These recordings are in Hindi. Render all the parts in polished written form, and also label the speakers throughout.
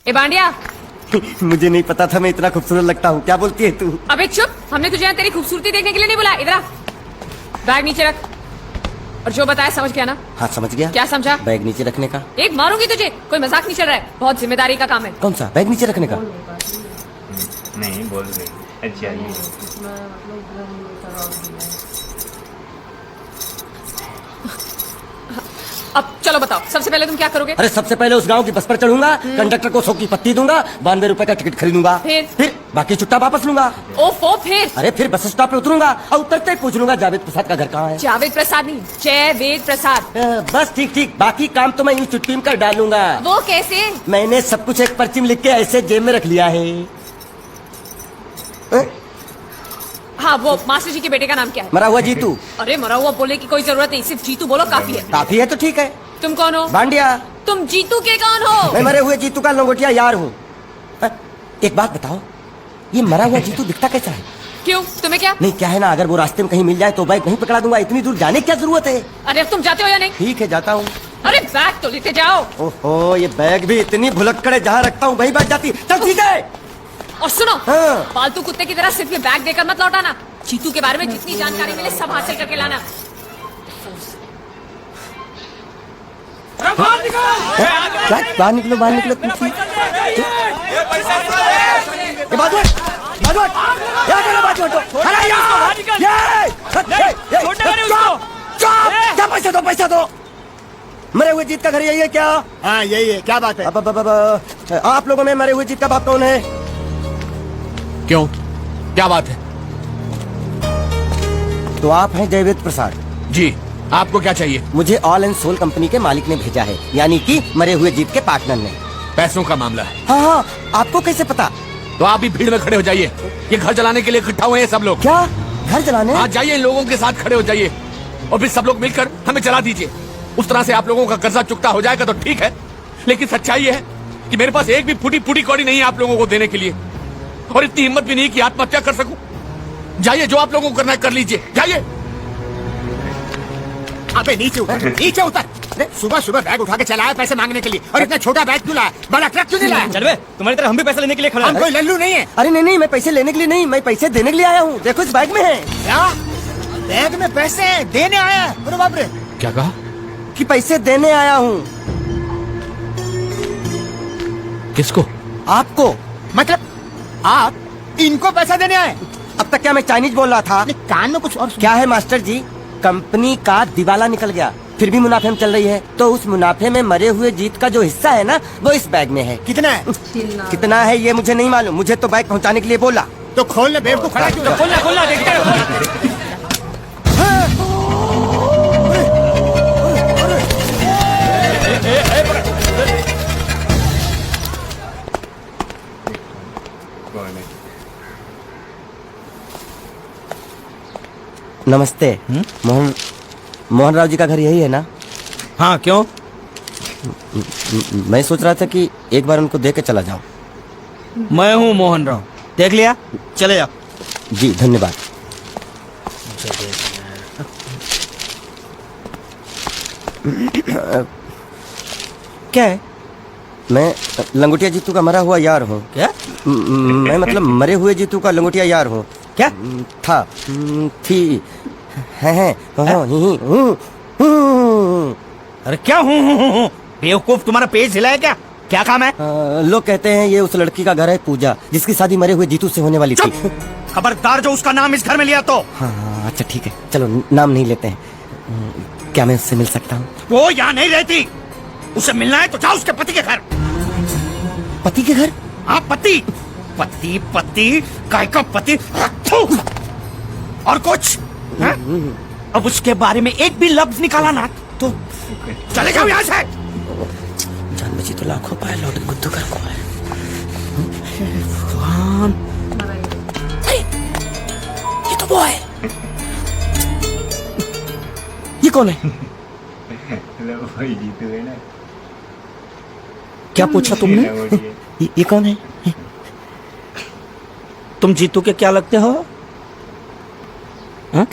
Speaker 1: ए बांडिया,
Speaker 2: मुझे नहीं पता था मैं इतना खूबसूरत लगता हूँ। क्या बोलती है तू?
Speaker 1: अबे चुप, हमने तुझे यहाँ तेरी खूबसूरती देखने के लिए नहीं बुलाया। इधर आ, बैग नीचे रख। और जो बताया समझ गया ना?
Speaker 2: हाँ समझ गया।
Speaker 1: क्या समझा?
Speaker 2: बैग नीचे रखने का।
Speaker 1: एक मारूंगी तुझे, कोई मजाक नहीं चल रहा है, बहुत जिम्मेदारी का काम है।
Speaker 2: कौन सा? बैग नीचे रखने का।
Speaker 3: नहीं बोल रही। अच्छा ये
Speaker 1: अब चलो बताओ, सबसे पहले तुम क्या करोगे?
Speaker 2: अरे सबसे पहले उस गांव की बस पर चढ़ूंगा, कंडक्टर को 100 की पत्ती दूंगा, 92 रुपए का टिकट खरीदूंगा।
Speaker 1: फिर
Speaker 2: बाकी छुट्टा वापस लूंगा।
Speaker 1: ओफो, फिर?
Speaker 2: अरे फिर बस स्टॉप पे उतरूंगा और उतरते ही पूछ लूंगा जावेद प्रसाद का घर कहाँ है।
Speaker 1: जावेद प्रसाद नहीं, जयवेद प्रसाद।
Speaker 2: बस ठीक ठीक, बाकी काम तो मैं यूं चुटकी में कर डालूंगा।
Speaker 1: वो कैसे?
Speaker 2: मैंने सब कुछ एक पर्ची में लिख के ऐसे जेब में रख लिया है।
Speaker 1: हाँ, वो मास्टर जी के बेटे का नाम क्या है?
Speaker 2: मरा हुआ जीतू।
Speaker 1: अरे मरा हुआ बोलने की कोई जरूरत नहीं, सिर्फ जीतू बोलो काफी है।
Speaker 2: काफी है तो ठीक है।
Speaker 1: तुम कौन हो?
Speaker 2: बांडिया।
Speaker 1: तुम जीतू के कौन हो?
Speaker 2: मैं मरे हुए जीतू का लंगोटिया यार हूँ। एक बात बताओ, ये मरा हुआ जीतू दिखता कैसा है?
Speaker 1: क्यों, तुम्हें क्या?
Speaker 2: नहीं क्या है ना, अगर वो रास्ते में कहीं मिल जाए तो बैग नहीं पकड़ा दूंगा। इतनी दूर जाने की क्या जरूरत है?
Speaker 1: अरे तुम जाते हो या नहीं?
Speaker 2: ठीक है जाता हूँ।
Speaker 1: अरे बैग तो लेते जाओ।
Speaker 2: ओहो, ये बैग भी इतनी भुलक्कड़ जहाँ रखता हूँ वही बैठ जाती। चल ठीक है।
Speaker 1: और सुनो,
Speaker 2: हाँ।
Speaker 1: पालतू कुत्ते की तरह सिर्फ ये बैग देकर मत लौटाना। जीतू के बारे में जितनी जानकारी मिले सब हासिल करके लाना।
Speaker 2: बाहर निकलो बाहर निकलो। पैसा दो पैसा दो। मरे हुए जीत का घर यही है क्या?
Speaker 4: हाँ यही है। क्या बात है?
Speaker 2: आप लोगों में मरे हुए जीत का बाप कौन है?
Speaker 5: क्यों, क्या बात है?
Speaker 2: तो आप हैं जयवेद प्रसाद
Speaker 5: जी, आपको क्या चाहिए?
Speaker 2: मुझे ऑल एंड सोल कंपनी के मालिक ने भेजा है, यानी कि मरे हुए जीत के पार्टनर ने।
Speaker 5: पैसों का मामला है।
Speaker 2: हाँ हाँ, आपको कैसे पता?
Speaker 5: तो आप भी भीड़ में खड़े हो जाइए, ये घर जलाने के लिए इकट्ठा हुए हैं सब लोग।
Speaker 2: क्या घर जलाने?
Speaker 5: आज जाइए, इन लोगों के साथ खड़े हो जाइए और फिर सब लोग मिलकर हमें जला दीजिए। उस तरह से आप लोगों का कर्जा चुकता हो जाएगा तो ठीक है, लेकिन सच्चाई है कि मेरे पास एक भी फूटी फूटी कौड़ी नहीं है आप लोगों को देने के लिए, और इतनी हिम्मत भी नहीं कि आत्महत्या कर सकूं। जाइए, जो आप लोगों को करना है कर लीजिए, जाइए।
Speaker 4: अबे नीचे उतर, नीचे उतर। अरे सुबह सुबह बैग उठा के चला है पैसे मांगने के लिए, और इतना छोटा बैग क्यों लाया? बड़ा ट्रक क्यों नहीं लाया?
Speaker 6: चल बे, तुम्हारी तरह हम भी पैसे लेने के लिए खड़े
Speaker 4: हम
Speaker 6: हैं।
Speaker 4: कोई लल्लू नहीं है।
Speaker 2: अरे नहीं नहीं, मैं पैसे लेने के लिए नहीं, मैं पैसे देने के लिए आया हूँ। देखो इस बैग में है।
Speaker 4: क्या बैग में पैसे हैं? देने आया है? अरे बाप रे।
Speaker 5: क्या कहा?
Speaker 2: कि पैसे देने आया हूँ।
Speaker 5: किसको?
Speaker 2: आपको।
Speaker 4: मतलब आप इनको पैसा देने आए?
Speaker 2: अब तक क्या मैं चाइनीज बोल रहा था?
Speaker 4: अपने कान में कुछ और
Speaker 2: क्या है मास्टर जी, कंपनी का दिवाला निकल गया, फिर भी मुनाफे में चल रही है, तो उस मुनाफे में मरे हुए जीत का जो हिस्सा है ना, वो इस बैग में है।
Speaker 4: कितना है?
Speaker 2: कितना है ये मुझे नहीं मालूम, मुझे तो बैग पहुंचाने के लिए बोला।
Speaker 4: तो खोल ले, बेवकूफ खड़ा क्यों है?
Speaker 6: खोलना खोलना देखते हैं।
Speaker 3: कौन है?
Speaker 2: नमस्ते। मोहन राव जी का घर यही है ना?
Speaker 6: हाँ क्यों?
Speaker 2: मैं सोच रहा था कि एक बार उनको देख के चला जाऊं।
Speaker 6: मैं हूँ मोहन राव, देख लिया, चले जाओ।
Speaker 2: जी धन्यवाद। क्या है? मैं लंगोटिया जीतू का मरा हुआ यार हूँ।
Speaker 6: क्या?
Speaker 2: मैं मतलब मरे हुए जीतू का लंगोटिया यार हूँ।
Speaker 6: क्या?
Speaker 2: था, थी, है,
Speaker 6: अरे क्या हूँ? बेवकूफ, तुम्हारा पेज हिला है क्या? क्या काम है?
Speaker 2: लोग कहते हैं ये उस लड़की का घर है पूजा, जिसकी शादी मरे हुए जीतू से होने वाली थी।
Speaker 6: खबरदार जो उसका नाम इस घर में लिया तो।
Speaker 2: हाँ अच्छा ठीक है, चलो नाम नहीं लेते हैं। क्या मैं उससे मिल सकता हूँ?
Speaker 6: वो यहाँ नहीं रहती, उसे मिलना है तो जाओ उसके पति के घर।
Speaker 2: पति के घर?
Speaker 6: हाँ पति, पति पति काय का पति। और कुछ है? अब उसके बारे में एक भी लफ्ज निकाला ना तो चले जाओ यहाँ से।
Speaker 2: जान बची तो लाखों पाए, लौट गुद्दू घर को है।
Speaker 6: भगवान,
Speaker 2: ये तो वो है। ये कौन है?
Speaker 3: वही जीतू है ना।
Speaker 2: क्या पूछा तुमने? ये कौन है?
Speaker 6: तुम जीतू के क्या लगते हो? हाँ?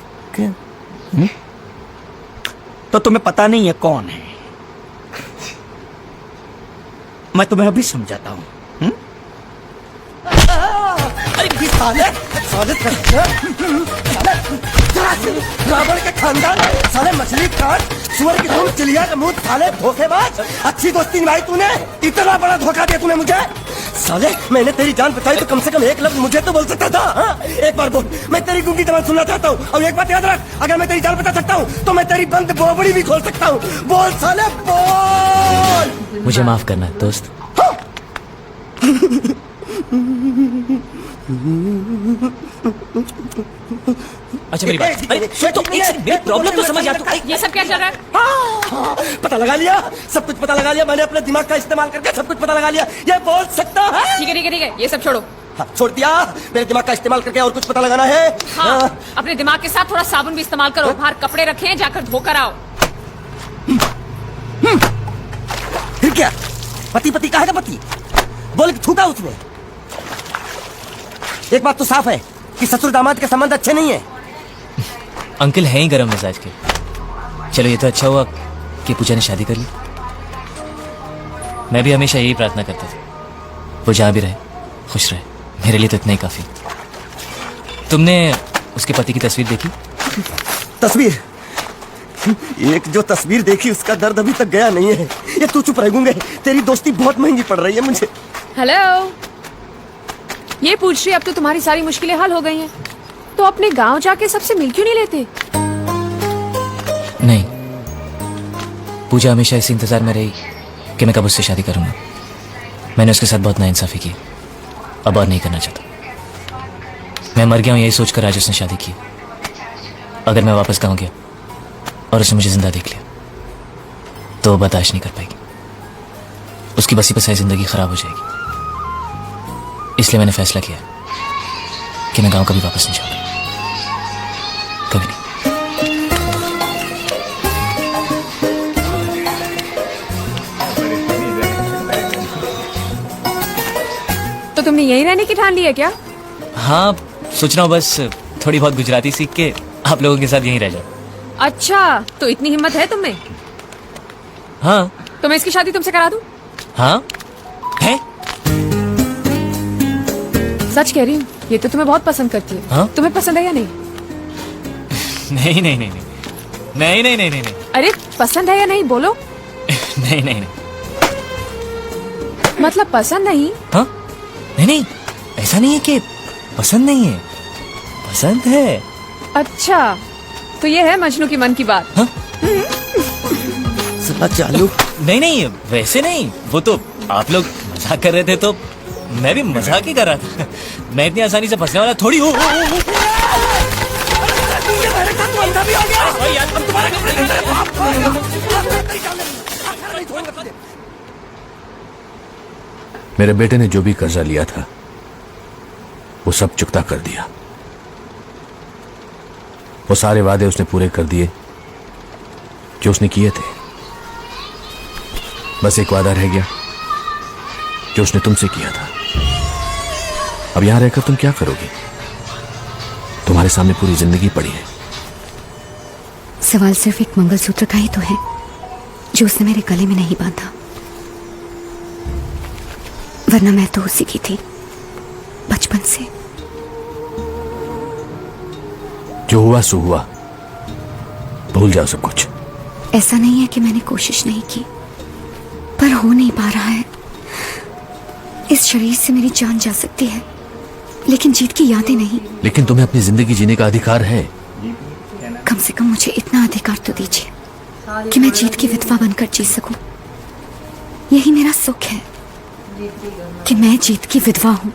Speaker 6: तो तुम्हें पता नहीं है कौन है? मैं तुम्हें अभी समझाता हूँ।
Speaker 2: अरे ये साले साले रावण के खानदान साले मछली काट सुअर की तुम चिड़िया का मुंह साले धोखेबाज। अच्छी दोस्ती निभाई तूने, इतना बड़ा धोखा दिया तूने मुझे। साले मैंने तेरी जान बचाई तो कम से कम एक लफ्ज मुझे तो बोल सकता था। हाँ? एक बार बोल, मैं तेरी गूंगी जबान सुनना चाहता हूँ। और एक बात याद रख, अगर मैं तेरी जान बचा सकता हूँ तो मैं तेरी बंद बोबड़ी भी खोल सकता हूँ। बोल साले बोल।
Speaker 7: मुझे माफ करना दोस्त। अच्छा मेरी बात, अरे तो एक सेकंड, मेरी प्रॉब्लम तो समझ आ तू।
Speaker 1: ये सब क्या चल रहा है?
Speaker 2: पता लगा लिया, सब कुछ पता लगा लिया। मैंने अपने दिमाग का इस्तेमाल करके सब कुछ पता लगा लिया। ये बोल सकता है?
Speaker 1: ठीक है ठीक है ठीक है, ये सब छोड़ो।
Speaker 2: हाँ, छोड़ दिया। मेरे दिमाग का इस्तेमाल करके और कुछ पता लगाना है।
Speaker 1: हाँ, अपने दिमाग के साथ थोड़ा साबुन भी इस्तेमाल करो। बाहर कपड़े रखे हैं, जाकर धोकर आओ।
Speaker 2: फिर क्या? पति पति कहा है पति? बोल के थूका उसने। एक बात तो साफ है कि ससुर दामाद के संबंध अच्छे नहीं है।
Speaker 7: अंकल हैं ही गरम मिजाज के। चलो ये तो अच्छा हुआ कि पूजा ने शादी कर ली। मैं भी हमेशा यही प्रार्थना करता था, वो जहाँ भी रहे खुश रहे। मेरे लिए तो इतना ही काफी। तुमने उसके पति की तस्वीर देखी?
Speaker 2: तस्वीर? एक जो तस्वीर देखी उसका दर्द अभी तक गया नहीं है। ये तू चुप रह गूंगे, तेरी दोस्ती बहुत महंगी पड़ रही है मुझे।
Speaker 1: हेलो, ये पूछ रही अब तो तुम्हारी सारी मुश्किलें हल हो गई हैं, तो अपने गांव जाके सबसे मिल क्यों नहीं लेते?
Speaker 7: नहीं, पूजा हमेशा इस इंतजार में रही कि मैं कब उससे शादी करूंगा। मैंने उसके साथ बहुत नाइंसाफी की, अब और नहीं करना चाहता। मैं मर गया हूं यही सोचकर आज उसने शादी की। अगर मैं वापस गाँव गया और उसने मुझे जिंदा देख लिया तो वो बर्दाश्त नहीं कर पाएगी। उसकी बसी बसाई जिंदगी खराब हो जाएगी। इसलिए मैंने फैसला किया कि मैं गांव कभी वापस नहीं जाऊंगा, कभी नहीं।
Speaker 1: तो तुमने यहीं रहने की ठान ली है क्या?
Speaker 7: हाँ, सोच रहा हूँ बस थोड़ी बहुत गुजराती सीख के आप लोगों के साथ यहीं रह जाऊं।
Speaker 1: अच्छा, तो इतनी हिम्मत है तुम में?
Speaker 7: हाँ
Speaker 1: तो मैं इसकी शादी तुमसे करा दूं?
Speaker 7: हाँ है।
Speaker 1: सच कह रही हूँ, ये तो तुम्हें बहुत पसंद करती है।
Speaker 7: हाँ?
Speaker 1: तुम्हें पसंद है या नहीं?
Speaker 7: नहीं नहीं नहीं नहीं नहीं नहीं नहीं नहीं नहीं
Speaker 1: अरे पसंद है या नहीं बोलो?
Speaker 7: नहीं नहीं नहीं।
Speaker 1: मतलब पसंद नहीं?
Speaker 7: हाँ नहीं नहीं, ऐसा नहीं है कि पसंद नहीं है, पसंद है।
Speaker 1: अच्छा, तो ये है मजनू की मन की बात।
Speaker 7: हाँ?
Speaker 2: चालू
Speaker 7: नहीं नहीं, वैसे नहीं, वो तो आप लोग मजाक कर रहे थे तो मैं भी मजाक ही कर रहा था। मैं इतनी आसानी से फंसने वाला थोड़ी हूँ।
Speaker 5: मेरे बेटे ने जो भी कर्जा लिया था वो सब चुकता कर दिया। वो सारे वादे उसने पूरे कर दिए जो उसने किए थे। बस एक वादा रह गया जो उसने तुमसे किया था। अब यहां रहकर तुम क्या करोगी? तुम्हारे सामने पूरी जिंदगी पड़ी है।
Speaker 8: सवाल सिर्फ एक मंगलसूत्र का ही तो है जो उसने मेरे गले में नहीं बांधा, वरना मैं तो उसी की थी बचपन से।
Speaker 5: जो हुआ सो हुआ, भूल जाओ सब कुछ।
Speaker 8: ऐसा नहीं है कि मैंने कोशिश नहीं की, पर हो नहीं पा रहा है। इस शरीर से मेरी जान जा सकती है, लेकिन जीत की यादें नहीं।
Speaker 5: लेकिन तुम्हें अपनी जिंदगी जीने का अधिकार है।
Speaker 8: कम से कम मुझे इतना अधिकार तो दीजिए कि मैं जीत की विधवा बनकर जी सकूं। यही मेरा सुख है कि मैं जीत की विधवा हूं।